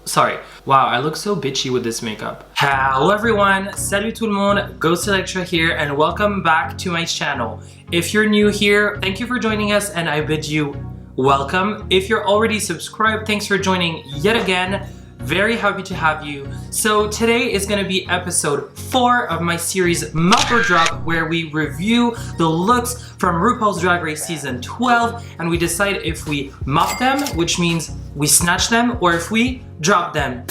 Sorry. Wow, I look so bitchy with this makeup. Hello everyone, salut tout le monde, Ghost Elektra here and welcome back to my channel. If you're new here, thank you for joining us and I bid you welcome. If you're already subscribed, thanks for joining yet again. Very happy to have you. So today is going to be episode 4 of my series MOP or Drop, where we review the looks from RuPaul's Drag Race season 12 and we decide if we mop them, which means we snatch them, or if we drop them.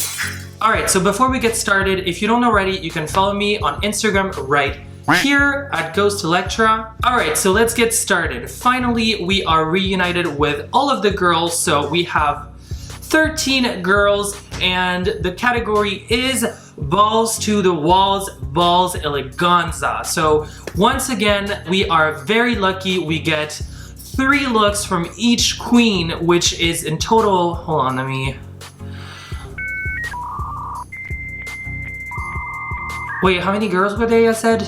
Alright, so before we get started, if you don't already, you can follow me on Instagram right here at Ghost Elektra. Alright, so let's get started. Finally, we are reunited with all of the girls, so we have 13 girls and the category is balls to the walls, balls eleganza. So once again, we are very lucky. We get 3 looks from each queen, which is in total, hold on, let me, wait, how many girls were there, I said?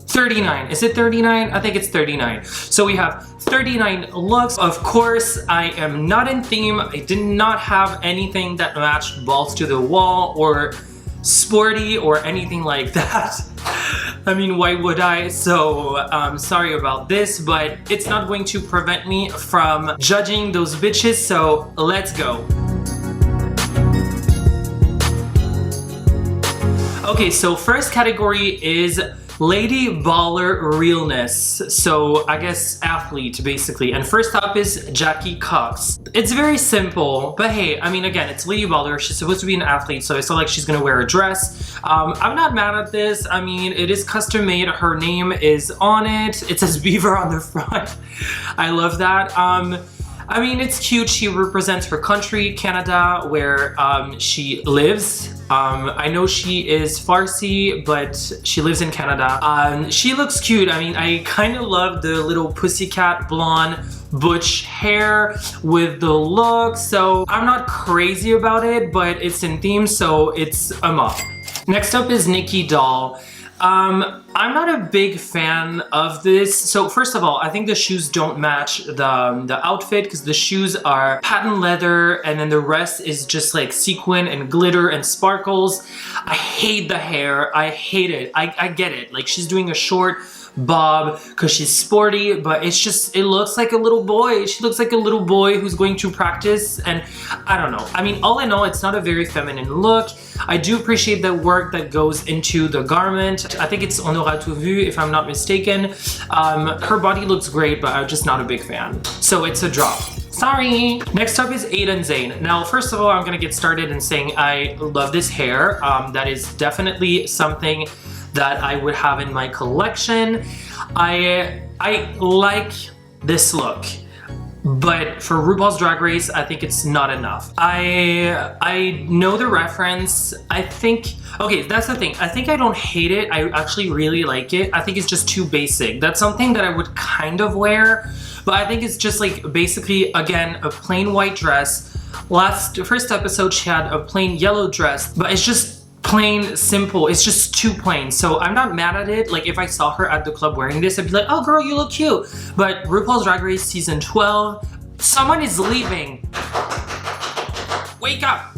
39, is it 39? I think it's 39. So we have 39 looks. Of course, I am not in theme. I did not have anything that matched balls to the wall or sporty or anything like that. I mean, why would I? So sorry about this, but it's not going to prevent me from judging those bitches, so let's go. Okay, so first category is Lady Baller Realness. So I guess athlete basically. And first up is Jackie Cox. It's very simple, but hey, I mean, again, it's Lady Baller. She's supposed to be an athlete, so it's not like she's gonna wear a dress. I'm not mad at this. I mean, it is custom made. Her name is on it. It says Beaver on the front. I love that. I mean, it's cute. She represents her country, Canada, where she lives. I know she is Farsi, but she lives in Canada. She looks cute. I mean, I kind of love the little pussycat blonde butch hair with the look. So I'm not crazy about it, but it's in theme, so it's a mop. Next up is Nikki Doll. I'm not a big fan of this. So first of all, I think the shoes don't match the outfit because the shoes are patent leather and then the rest is just like sequin and glitter and sparkles. I hate the hair. I hate it. I get it. Like she's doing a short bob because she's sporty, but it's just, it looks like a little boy. She looks like a little boy who's going to practice, and I don't know. I mean, all in all, it's not a very feminine look. I do appreciate the work that goes into the garment. I think it's on aura tout vu, if I'm not mistaken. Her body looks great, but I'm just not a big fan. So it's a drop. Sorry. Next up is Aiden Zane. Now, first of all, I'm gonna get started in saying I love this hair. That is definitely something that I would have in my collection. I like this look, but for RuPaul's Drag Race, I think it's not enough. I know the reference. I think, okay, that's the thing. I think I don't hate it. I actually really like it. I think it's just too basic. That's something that I would kind of wear, but I think it's just like basically, again, a plain white dress. First episode, she had a plain yellow dress, but it's just plain simple. It's just too plain. So I'm not mad at it. Like if I saw her at the club wearing this, I'd be like, oh girl, you look cute. But RuPaul's Drag Race season 12, someone is leaving. Wake up.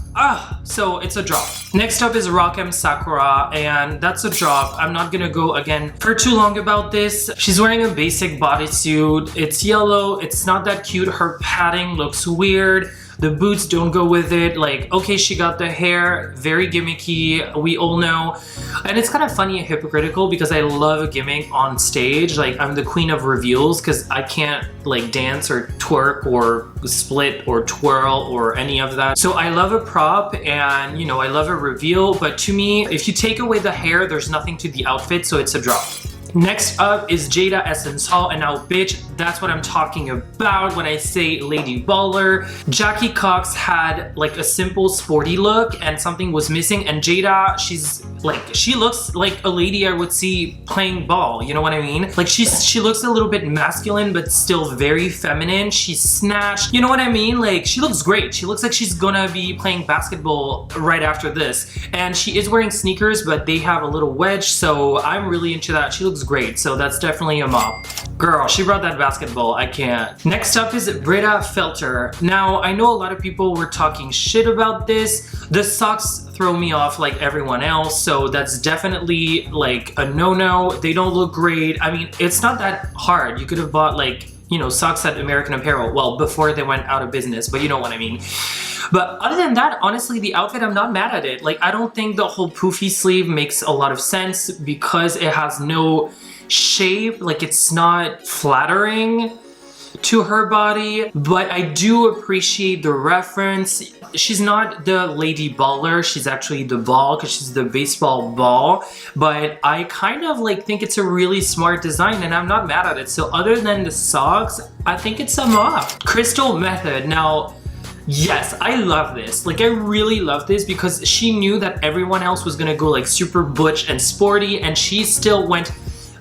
So it's a drop. Next up is Rock'em Sakura, and that's a drop. I'm not gonna go again for too long about this. She's wearing a basic bodysuit. It's yellow. It's not that cute. Her padding looks weird. The boots don't go with it. Like, okay, she got the hair, very gimmicky, we all know. And it's kind of funny and hypocritical because I love a gimmick on stage. Like, I'm the queen of reveals because I can't like dance or twerk or split or twirl or any of that. So I love a prop and, you know, I love a reveal. But to me, if you take away the hair, there's nothing to the outfit, so it's a drop. Next up is Jada Essence Hall, and now bitch, that's what I'm talking about when I say Lady Baller. Jackie Cox had like a simple sporty look and something was missing, and Jada, she looks like a lady I would see playing ball, you know what I mean? Like she looks a little bit masculine but still very feminine. She's snatched, you know what I mean? Like she looks great. She looks like she's gonna be playing basketball right after this, and she is wearing sneakers but they have a little wedge, so I'm really into that. She looks great, so that's definitely a mop. Girl, she brought that basketball. I can't. Next up is Britta Filter. Now, I know a lot of people were talking shit about this. The socks throw me off like everyone else, so that's definitely like a no-no. They don't look great. I mean, it's not that hard. You could have bought like, you know, socks at American Apparel. Well, before they went out of business, but you know what I mean. But other than that, honestly, the outfit, I'm not mad at it. Like, I don't think the whole poofy sleeve makes a lot of sense because it has no shape. Like, it's not flattering to her body, but I do appreciate the reference. She's not the lady baller, she's actually the ball because she's the baseball ball, but I kind of like think it's a really smart design and I'm not mad at it. So other than the socks, I think it's a MOP. Crystal Method. Now, yes, I love this. Like, I really love this because she knew that everyone else was gonna go like super butch and sporty, and she still went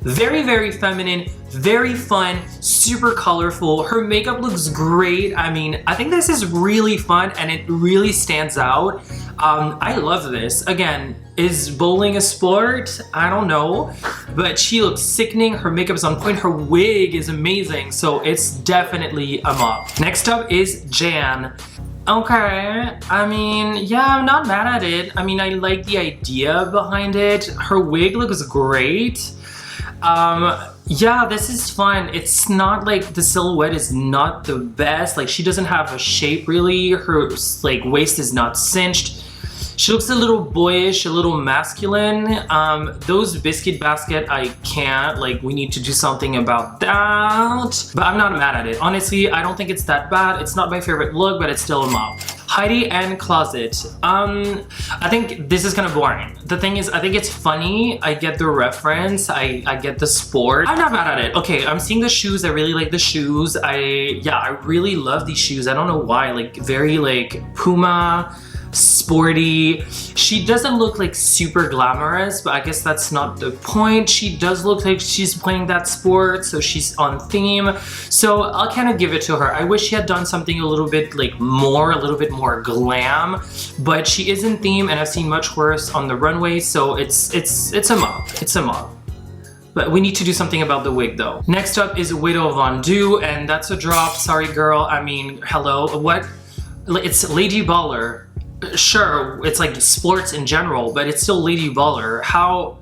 very, very feminine, very fun, super colorful. Her makeup looks great. I mean, I think this is really fun and it really stands out. I love this. Again, is bowling a sport? I don't know, but she looks sickening. Her makeup is on point. Her wig is amazing. So it's definitely a MOP. Next up is Jan. Okay, I mean, yeah, I'm not mad at it. I mean, I like the idea behind it. Her wig looks great. Yeah, this is fun. It's not like the silhouette is not the best. Like, she doesn't have a shape really. Her like waist is not cinched. She looks a little boyish, a little masculine. Those biscuit basket, I can't. Like, we need to do something about that. But I'm not mad at it. Honestly, I don't think it's that bad. It's not my favorite look, but it's still a MOP. Heidi and Closet. I think this is kind of boring. The thing is, I think it's funny. I get the reference. I get the sport. I'm not mad at it. Okay, I'm seeing the shoes. I really like the shoes. I really love these shoes. I don't know why. Like, very like Puma, sporty. She doesn't look like super glamorous, but I guess that's not the point. She does look like she's playing that sport, so she's on theme. So I'll kind of give it to her. I wish she had done something a little bit more glam, but she is in theme and I've seen much worse on the runway, so it's a MOP. It's a MOP. But we need to do something about the wig though. Next up is Widow Von Du, and that's a drop. Sorry girl, I mean, hello, what? It's Lady Baller. Sure, it's like sports in general, but it's still Lady Baller. How?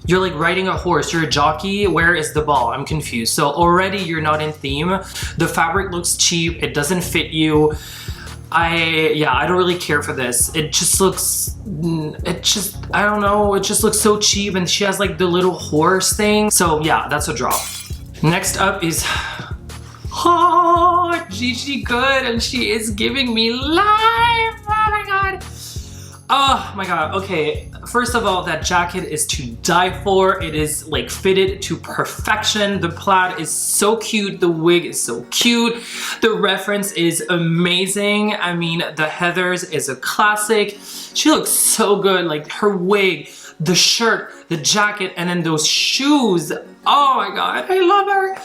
You're like riding a horse, you're a jockey, where is the ball? I'm confused. So already you're not in theme. The fabric looks cheap, it doesn't fit you. I don't really care for this. It just looks, I don't know, it just looks so cheap, and she has like the little horse thing. So yeah, that's a drop. Next up is, oh, Gigi Good, and she is giving me life. Oh my god. Oh my god. Okay, first of all, that jacket is to die for. It is like fitted to perfection. The plaid is so cute. The wig is so cute. The reference is amazing. I mean, the Heathers is a classic. She looks so good. Like, her wig, the shirt, the jacket, and then those shoes. Oh my god, I love her.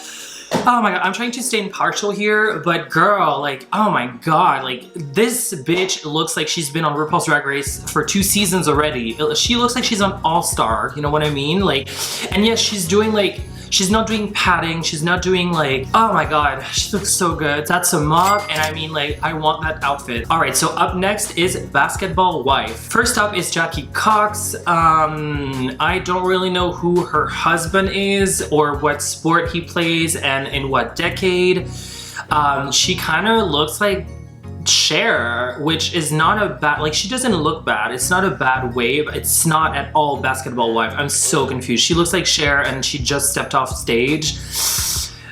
Oh my god, I'm trying to stay impartial here, but girl, like, oh my god, like, this bitch looks like she's been on RuPaul's Drag Race for 2 seasons already. She looks like she's an all-star, you know what I mean? Like, and yes, she's doing like, she's not doing padding, she's not doing like, oh my god, she looks so good. That's a MOP, and I mean, like, I want that outfit. All right, so up next is Basketball Wife. First up is Jackie Cox. I don't really know who her husband is or what sport he plays and in what decade. She kind of looks like Cher, which is not a bad, like, she doesn't look bad. It's not a bad wave. It's not at all Basketball Wife. I'm so confused. She looks like Cher and she just stepped off stage.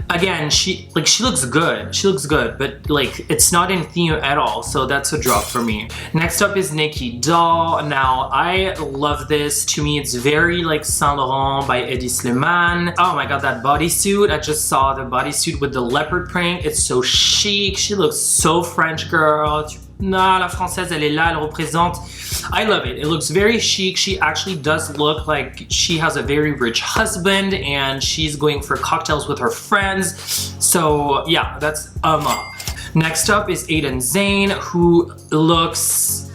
Again, she looks good. She looks good, but like, it's not in theme at all, so that's a drop for me. Next up is Nikki Doll. Now, I love this. To me, it's very like Saint Laurent by Eddie Slimane. Oh my god, that bodysuit. I just saw the bodysuit with the leopard print. It's so chic. She looks so French, girl. Non, la française, elle est là, elle représente. I love it. It looks very chic. She actually does look like she has a very rich husband and she's going for cocktails with her friends. So yeah, that's a MOP. Next up is Aiden Zane, who looks,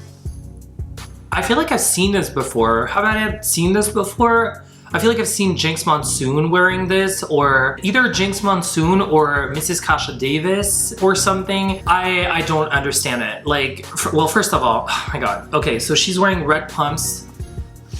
I feel like I've seen this before. Have I seen this before? I feel like I've seen Jinx Monsoon wearing this, or either Jinx Monsoon or Mrs. Kasha Davis or something. I don't understand it. Like, well, first of all, oh my god. Okay, so she's wearing red pumps,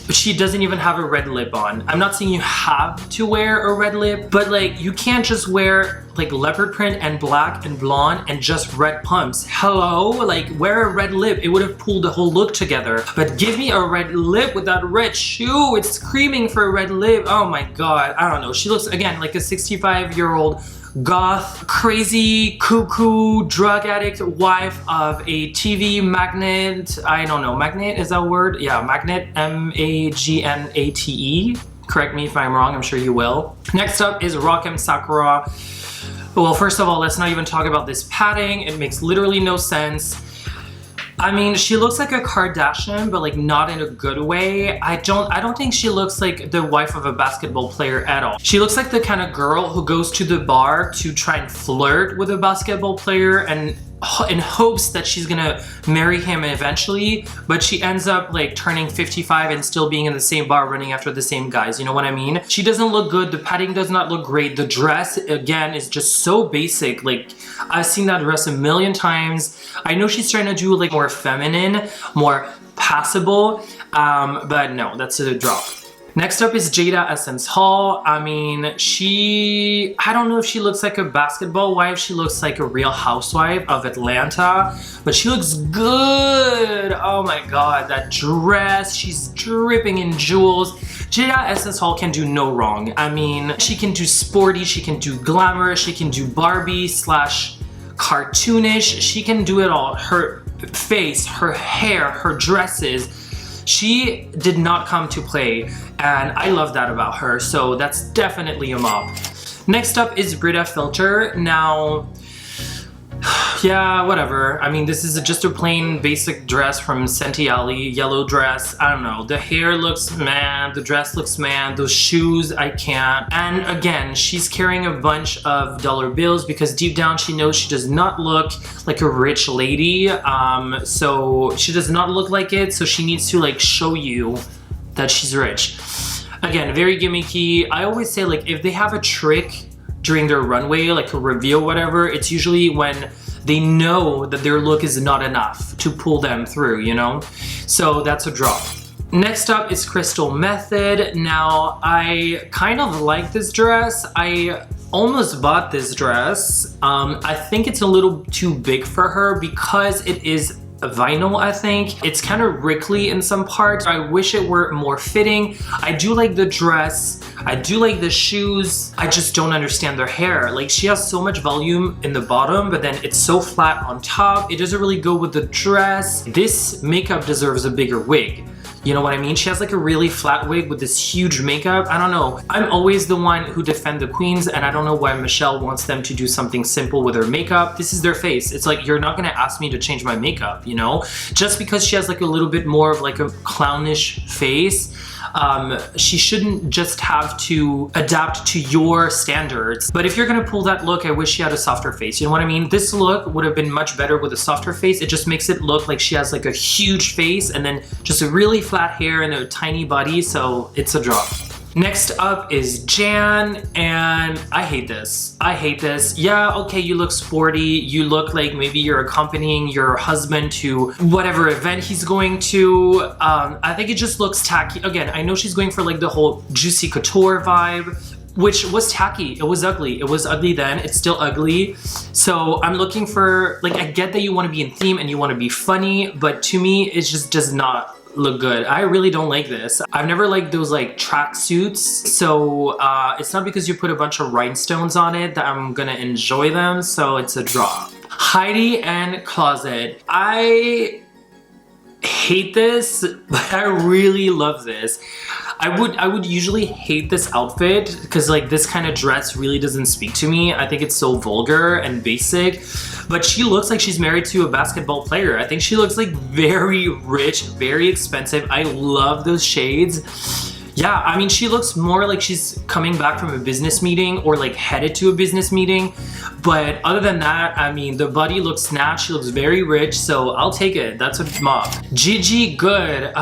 but she doesn't even have a red lip on. I'm not saying you have to wear a red lip, but like you can't just wear like leopard print and black and blonde and just red pumps. Hello? Like wear a red lip. It would have pulled the whole look together. But give me a red lip with that red shoe. It's screaming for a red lip. Oh my god. I don't know. She looks again like a 65-year-old goth, crazy, cuckoo, drug addict wife of a TV magnate. I don't know, magnate, is that a word? Yeah, magnate, M-A-G-N-A-T-E. Correct me if I'm wrong, I'm sure you will. Next up is Rock'em Sakura. Well, first of all, let's not even talk about this padding. It makes literally no sense. I mean, she looks like a Kardashian, but like not in a good way. I don't think she looks like the wife of a basketball player at all. She looks like the kind of girl who goes to the bar to try and flirt with a basketball player and in hopes that she's gonna marry him eventually, but she ends up like turning 55 and still being in the same bar running after the same guys, you know what I mean? She doesn't look good, the padding does not look great, the dress again is just so basic. Like I've seen that dress a million times. I know she's trying to do like more feminine, more passable, but no, that's a drop. Next up is Jada Essence Hall. I mean, I don't know if she looks like a basketball wife. She looks like a real housewife of Atlanta, but she looks good. Oh my god, that dress, she's dripping in jewels. Jada Essence Hall can do no wrong. I mean, she can do sporty, she can do glamorous, she can do Barbie / cartoonish. She can do it all. Her face, her hair, her dresses. She did not come to play, and I love that about her, so that's definitely a MOP. Next up is Brita Filter. Now, yeah, whatever. I mean, this is just a plain basic dress from Sentiali, yellow dress. I don't know. The hair looks meh, the dress looks meh, those shoes, I can't. And again, she's carrying a bunch of dollar bills because deep down she knows she does not look like a rich lady. So she does not look like it, so she needs to like show you that she's rich. Again, very gimmicky. I always say like if they have a trick during their runway, like a reveal, whatever, it's usually when they know that their look is not enough to pull them through, you know? So that's a drop. Next up is Crystal Method. Now, I kind of like this dress. I almost bought this dress. I think it's a little too big for her because it is vinyl, I think. It's kind of wrinkly in some parts. I wish it were more fitting. I do like the dress. I do like the shoes. I just don't understand their hair. Like she has so much volume in the bottom, but then it's so flat on top. It doesn't really go with the dress. This makeup deserves a bigger wig. You know what I mean? She has like a really flat wig with this huge makeup. I don't know. I'm always the one who defend the queens, and I don't know why Michelle wants them to do something simple with her makeup. This is their face. It's like, you're not gonna ask me to change my makeup, you know? Just because she has like a little bit more of like a clownish face, she shouldn't just have to adapt to your standards. But if you're gonna pull that look, I wish she had a softer face. You know what I mean? This look would have been much better with a softer face. It just makes it look like she has like a huge face and then just a really flat hair and a tiny body, so it's a drop. Next up is Jan, and I hate this. I hate this. Yeah, okay, you look sporty. You look like maybe you're accompanying your husband to whatever event he's going to. I think it just looks tacky. Again, I know she's going for like the whole Juicy Couture vibe, which was tacky. It was ugly. It was ugly then. It's still ugly. So I'm looking for, like, I get that you want to be in theme and you want to be funny, but to me, it just does not look good. I really don't like this. I've never liked those like track suits, so it's not because you put a bunch of rhinestones on it that I'm gonna enjoy them, so it's a drop. Heidi and Closet. I hate this, but I really love this. I would usually hate this outfit because like this kind of dress really doesn't speak to me. I think it's so vulgar and basic, but she looks like she's married to a basketball player. I think she looks like very rich, very expensive. I love those shades. Yeah, I mean, she looks more like she's coming back from a business meeting or like headed to a business meeting. But other than that, I mean, the body looks snatched. She looks very rich, so I'll take it. That's a MOP. Gigi Good.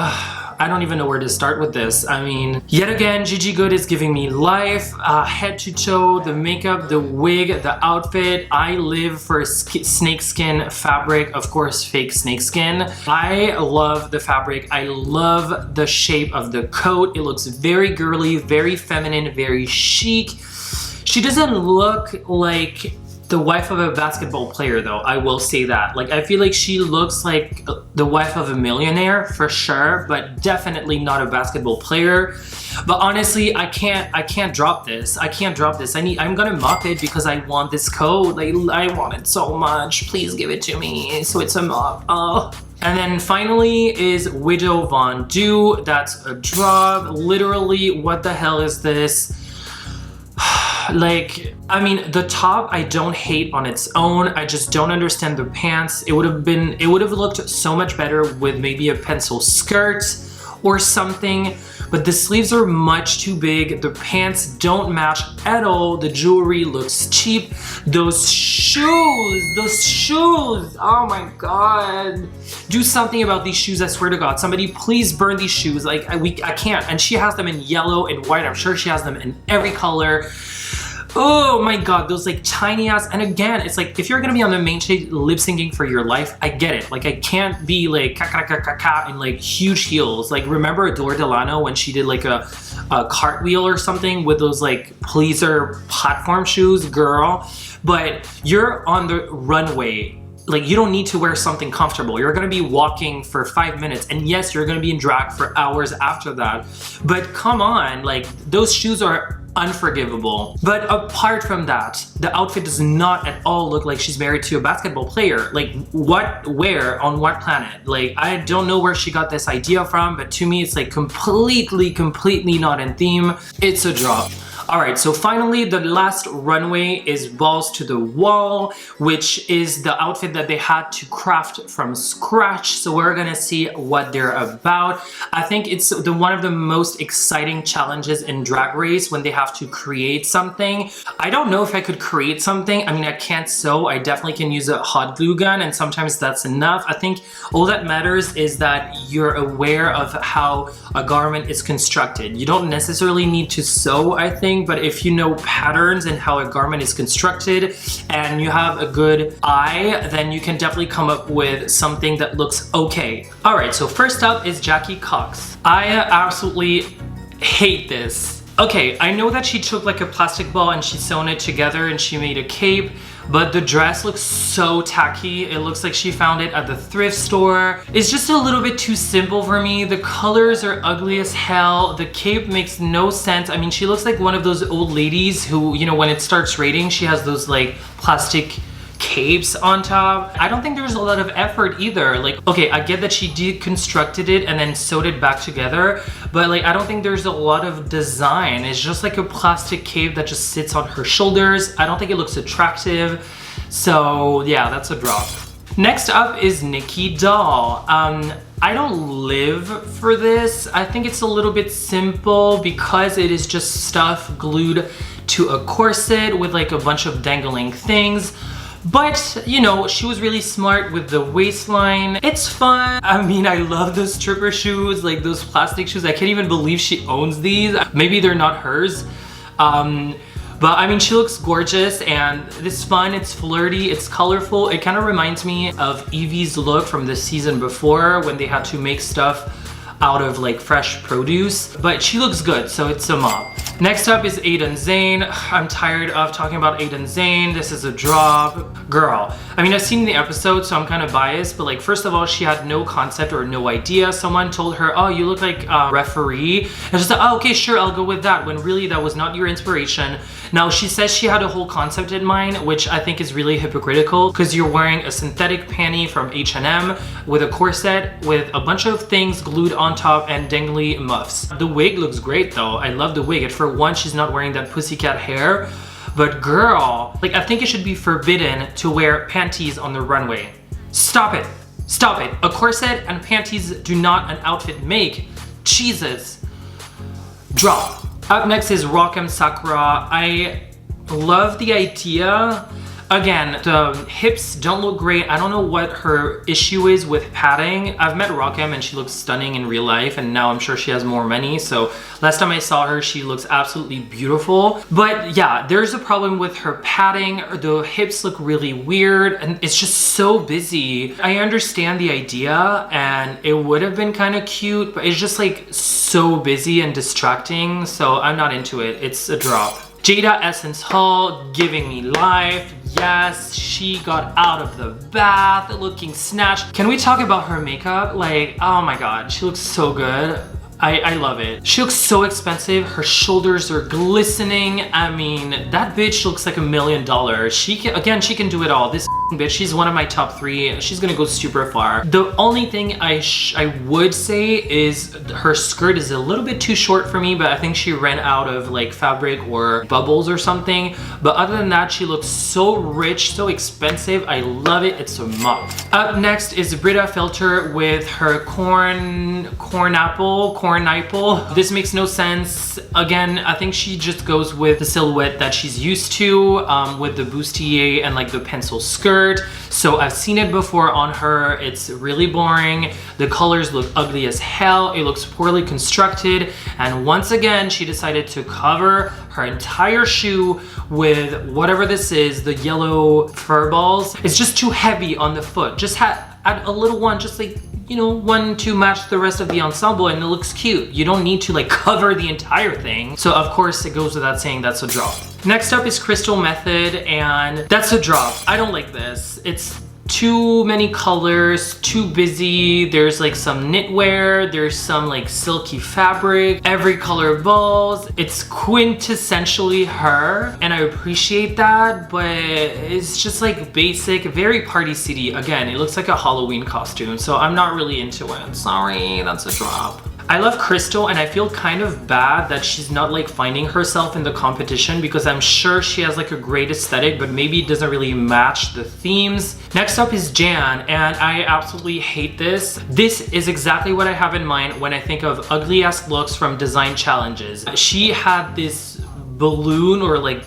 I don't even know where to start with this. I mean, yet again, Gigi Goode is giving me life, head to toe, the makeup, the wig, the outfit. I live for snakeskin fabric, of course, fake snakeskin. I love the fabric. I love the shape of the coat. It looks very girly, very feminine, very chic. She doesn't look like the wife of a basketball player though, I will say that. Like, I feel like she looks like the wife of a millionaire for sure, but definitely not a basketball player. But honestly, I can't drop this. I can't drop this. I'm gonna mop it because I want this coat. Like, I want it so much. Please give it to me. So it's a mop. Oh. And then finally is Widow Von Du. That's a drop. Literally, what the hell is this? Like, I mean, the top I don't hate on its own. I just don't understand the pants. It would have looked so much better with maybe a pencil skirt or something, but the sleeves are much too big. The pants don't match at all. The jewelry looks cheap. Those shoes, oh my God. Do something about these shoes, I swear to God. Somebody please burn these shoes. Like, I can't. And she has them in yellow and white. I'm sure she has them in every color. Oh my God, those like tiny ass, and again, it's like, if you're gonna be on the main stage lip syncing for your life, I get it. Like, I can't be like ka in like huge heels. Like, remember Adore Delano when she did like a cartwheel or something with those like pleaser platform shoes, girl? But you're on the runway. Like, you don't need to wear something comfortable. You're gonna be walking for 5 minutes, and yes, you're gonna be in drag for hours after that. But come on, like, those shoes are unforgivable. But apart from that, the outfit does not at all look like she's married to a basketball player. Like, what, where, on what planet? Like, I don't know where she got this idea from, but to me, it's like completely not in theme. It's a drop. All right, so finally, the last runway is Balls to the Wall, which is the outfit that they had to craft from scratch. So we're gonna see what they're about. I think it's one of the most exciting challenges in Drag Race when they have to create something. I don't know if I could create something. I mean, I can't sew. I definitely can use a hot glue gun, and sometimes that's enough. I think all that matters is that you're aware of how a garment is constructed. You don't necessarily need to sew, I think, but if you know patterns and how a garment is constructed and you have a good eye, then you can definitely come up with something that looks okay. All right, so first up is Jackie Cox. I absolutely hate this. Okay, I know that she took like a plastic ball and she sewn it together and she made a cape, but the dress looks so tacky. It looks like she found it at the thrift store. It's just a little bit too simple for me. The colors are ugly as hell. The cape makes no sense. I mean, she looks like one of those old ladies who, you know, when it starts raining, she has those like plastic capes on top. I don't think there's a lot of effort either. Like, okay, I get that she deconstructed it and then sewed it back together, but like, I don't think there's a lot of design. It's just like a plastic cape that just sits on her shoulders. I don't think it looks attractive. So yeah, that's a drop. Next up is Nikki Doll. I don't live for this. I think it's a little bit simple because it is just stuff glued to a corset with like a bunch of dangling things. But, you know, she was really smart with the waistline. It's fun. I mean, I love those stripper shoes, like those plastic shoes. I can't even believe she owns these. Maybe they're not hers. But I mean, she looks gorgeous and it's fun, it's flirty, it's colorful. It kind of reminds me of Evie's look from the season before when they had to make stuff out of like fresh produce, but she looks good, so it's a mop. Next up is Aiden Zane. I'm tired of talking about Aiden Zane. This is a drop. Girl, I mean, I've seen the episode, so I'm kind of biased, but like, first of all, she had no concept or no idea. Someone told her, oh, you look like a referee. And she's like, oh, okay, sure, I'll go with that, when really that was not your inspiration. Now, she says she had a whole concept in mind, which I think is really hypocritical because you're wearing a synthetic panty from H&M with a corset with a bunch of things glued on top and dangly muffs. The wig looks great though. I love the wig. And for one, she's not wearing that pussycat hair, but girl, like, I think it should be forbidden to wear panties on the runway. Stop it. Stop it. A corset and panties do not an outfit make. Jesus. Drop. Up next is Rock'em Sakura. I love the idea. Again, the hips don't look great. I don't know what her issue is with padding. I've met Rock'em and she looks stunning in real life, and now I'm sure she has more money. So last time I saw her, she looks absolutely beautiful. But yeah, there's a problem with her padding. The hips look really weird and it's just so busy. I understand the idea and it would have been kind of cute, but it's just like so busy and distracting. So I'm not into it. It's a drop. Jada Essence Hall, giving me life. Yes, she got out of the bath looking snatched. Can we talk about her makeup? Like, oh my god, she looks so good. I love it. She looks so expensive. Her shoulders are glistening. I mean, that bitch looks like $1 million. She can do it all. This bitch, she's one of my top 3. She's gonna go super far. The only thing I would say is her skirt is a little bit too short for me, but I think she ran out of like fabric or bubbles or something. But other than that, she looks so rich, so expensive. I love it. It's a MOP. Up next is Brita Filter with her corn apple. This makes no sense. Again, I think she just goes with the silhouette that she's used to with the bustier and like the pencil skirt. So I've seen it before on her. It's really boring. The colors look ugly as hell. It looks poorly constructed. And once again, she decided to cover her entire shoe with whatever this is, the yellow fur balls. It's just too heavy on the foot. Just add a little one, just like, you know, one to match the rest of the ensemble and it looks cute. You don't need to like cover the entire thing. So of course it goes without saying that's a drop. Next up is Crystal Method and that's a drop. I don't like this. It's too many colors, too busy. There's like some knitwear, there's some like silky fabric, every color balls. It's quintessentially her and I appreciate that, but it's just like basic, very Party City. Again, it looks like a Halloween costume, so I'm not really into it. Sorry, that's a drop. I love Crystal and I feel kind of bad that she's not like finding herself in the competition because I'm sure she has like a great aesthetic, but maybe it doesn't really match the themes. Next up is Jan and I absolutely hate this. This is exactly what I have in mind when I think of ugly ass looks from design challenges. She had this balloon or like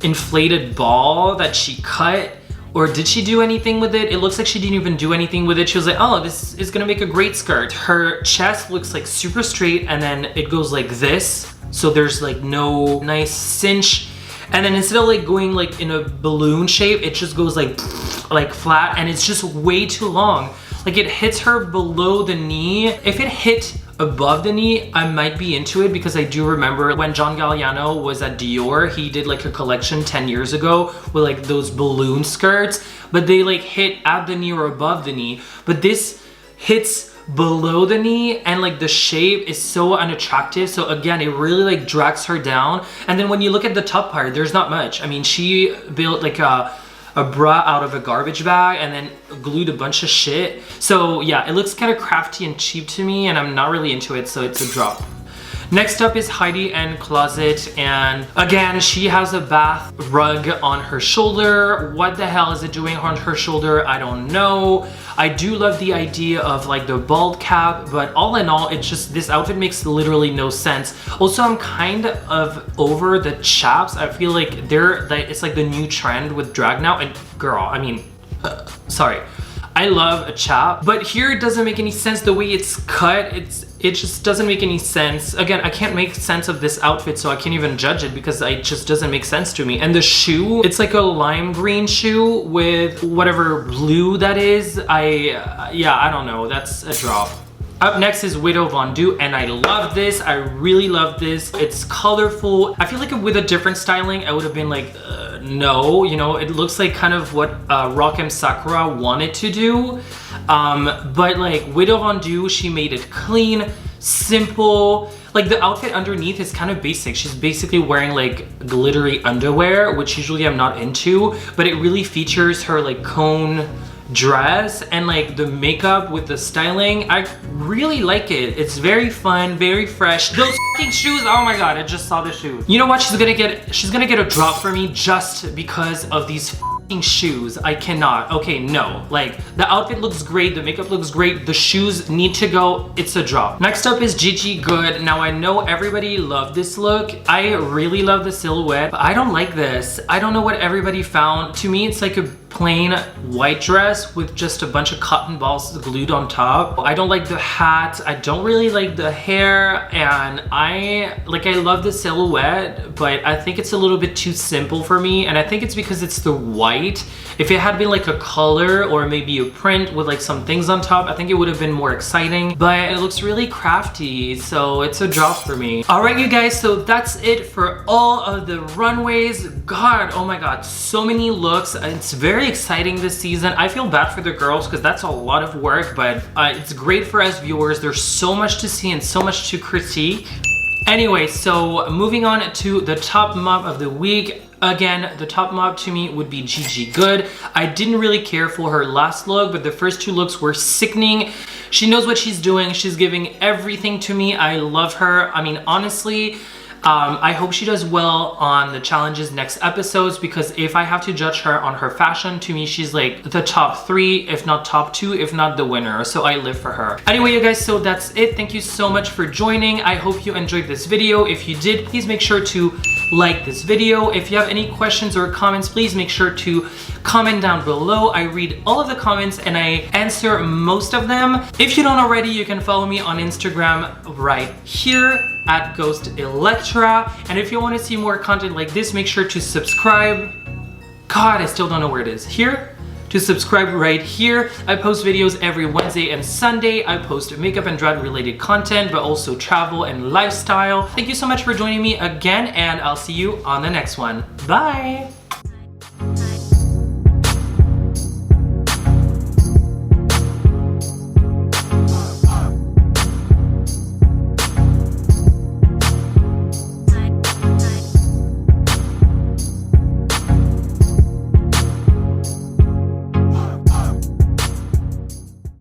inflated ball that she cut. Or did she do anything with it? It looks like she didn't even do anything with it. She was like, oh, this is gonna make a great skirt. Her chest looks like super straight and then it goes like this. So there's like no nice cinch. And then instead of like going like in a balloon shape, it just goes like flat and it's just way too long. Like it hits her below the knee. If it hit above the knee, I might be into it because I do remember when John Galliano was at Dior, he did like a collection 10 years ago with like those balloon skirts, but they like hit at the knee or above the knee. But this hits below the knee and like the shape is so unattractive. So again, it really like drags her down. And then when you look at the top part, there's not much. I mean, she built like a bra out of a garbage bag and then glued a bunch of shit. So yeah, it looks kind of crafty and cheap to me and I'm not really into it, so it's a drop. Next up is Heidi and Closet, and again, she has a bath rug on her shoulder. What the hell is it doing on her shoulder? I don't know. I do love the idea of like the bald cap, but all in all, it's just, this outfit makes literally no sense. Also, I'm kind of over the chaps. I feel like it's like the new trend with drag now. And girl, I mean, sorry. I love a chap, but here it doesn't make any sense. The way it's cut, it just doesn't make any sense. Again, I can't make sense of this outfit, so I can't even judge it because it just doesn't make sense to me. And the shoe, it's like a lime green shoe with whatever blue that is. Yeah, I don't know, that's a drop. Up next is Widow Von Du, and I love this. I really love this. It's colorful. I feel like with a different styling, I would have been like, no, you know, it looks like kind of what Rock'em Sakura wanted to do. But like Widow Von Du, she made it clean, simple. Like the outfit underneath is kind of basic. She's basically wearing like glittery underwear, which usually I'm not into, but it really features her like cone dress and like the makeup with the styling. I really like it. It's very fun, very fresh. Those fucking shoes, oh my god, I just saw the shoes. You know what, she's gonna get a drop for me just because of these shoes. I cannot. Okay, no. Like, the outfit looks great, the makeup looks great, the shoes need to go. It's a drop. Next up is Gigi Good. Now I know everybody loved this look. I really love the silhouette, but I don't like this. I don't know what everybody found. To me, it's like a plain white dress with just a bunch of cotton balls glued on top. I don't like the hat. I don't really like the hair, and I love the silhouette, but I think it's a little bit too simple for me, and I think it's because it's the white. If it had been like a color or maybe a print with like some things on top, I think it would have been more exciting, but it looks really crafty, so it's a drop for me. All right, you guys, so that's it for all of the runways. God, oh my God, so many looks. It's very exciting this season. I feel bad for the girls because that's a lot of work, but it's great for us viewers. There's so much to see and so much to critique. Anyway, so moving on to the top MOP of the week. Again, the top MOP to me would be Gigi Good. I didn't really care for her last look, but the first two looks were sickening. She knows what she's doing. She's giving everything to me. I love her. I mean, honestly, I hope she does well on the challenges next episodes, because if I have to judge her on her fashion, to me she's like the top 3, if not top 2, if not the winner. So I live for her. Anyway, you guys, so that's it. Thank you so much for joining. I hope you enjoyed this video. If you did, please make sure to like this video. If you have any questions or comments, please make sure to comment down below. I read all of the comments and I answer most of them. If you don't already, you can follow me on Instagram right here at Elektra. And if you want to see more content like this, make sure to subscribe. God, I still don't know where it is. Here, to subscribe right here. I post videos every Wednesday and Sunday. I post makeup and drag related content, but also travel and lifestyle. Thank you so much for joining me again, and I'll see you on the next one. Bye!